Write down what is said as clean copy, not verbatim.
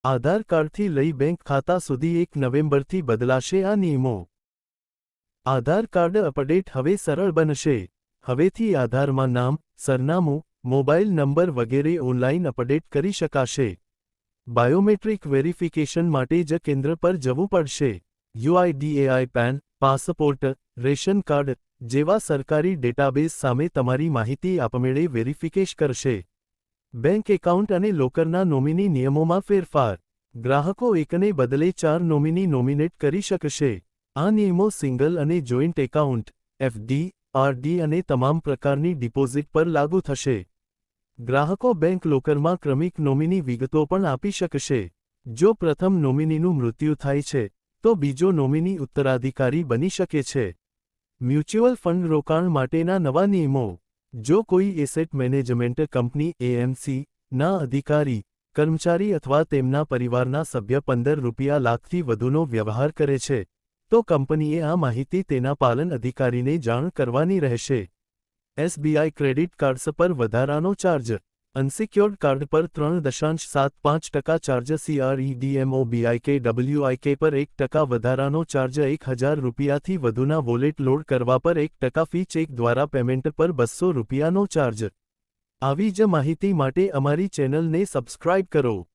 આધાર કાર્ડથી લઈ બેંક ખાતા સુધી 1 નવેમ્બરથી બદલાશે આ નિયમો। આધાર કાર્ડ અપડેટ હવે સરળ બનશે। હવેથી આધારમાં નામ, સરનામું, મોબાઈલ નંબર વગેરે ઓનલાઈન અપડેટ કરી શકાશે। બાયોમેટ્રિક વેરિફિકેશન માટે જ કેન્દ્ર પર જવું પડશે। UIDAI PAN, passport, ration card જેવા સરકારી ડેટાબેઝ સામે તમારી માહિતી આપમેળે વેરિફિકેશ કરશે। બેંક એકાઉન્ટ અને લોકરના નોમિની નિયમોમાં ફેરફાર। ગ્રાહકો એકને બદલે 4 નોમિની નોમિનેટ કરી શકશે। આ નિયમો સિંગલ અને જોઈન્ટ એકાઉન્ટ, એફડી, આરડી અને તમામ પ્રકારની ડિપોઝિટ પર લાગુ થશે। ગ્રાહકો બેંક લોકરમાં ક્રમિક નોમિની વિગતો પણ આપી શકશે। જો પ્રથમ નોમિનીનું મૃત્યુ થાય છે, તો બીજો નોમિની ઉત્તરાધિકારી બની શકે છે। મ્યુચ્યુઅલ ફંડ રોકાણ માટેના નવા નિયમો। જો કોઈ એસેટ મેનેજમેન્ટ કંપની એએમસી ના અધિકારી, કર્મચારી અથવા તેમના પરિવારના સભ્ય ₹15 લાખથી વધુનો વ્યવહાર કરે છે, તો કંપનીએ આ માહિતી તેના પાલન અધિકારીને જાણ કરવાની રહેશે। એસબીઆઈ ક્રેડિટ કાર્ડ્સ પર વધારાનો ચાર્જ। અનસિક્યોર્ડ કાર્ડ પર 3.75% ચાર્જ। CREDMOBIKWIK પર 1% વધારાનો ચાર્જ। ₹1000થી વધુના વોલેટ લોડ કરવા પર 1% ફી। ચેક દ્વારા પેમેન્ટ પર ₹200નો ચાર્જ। આવી જ માહિતી માટે અમારી ચેનલને સબસ્ક્રાઇબ કરો।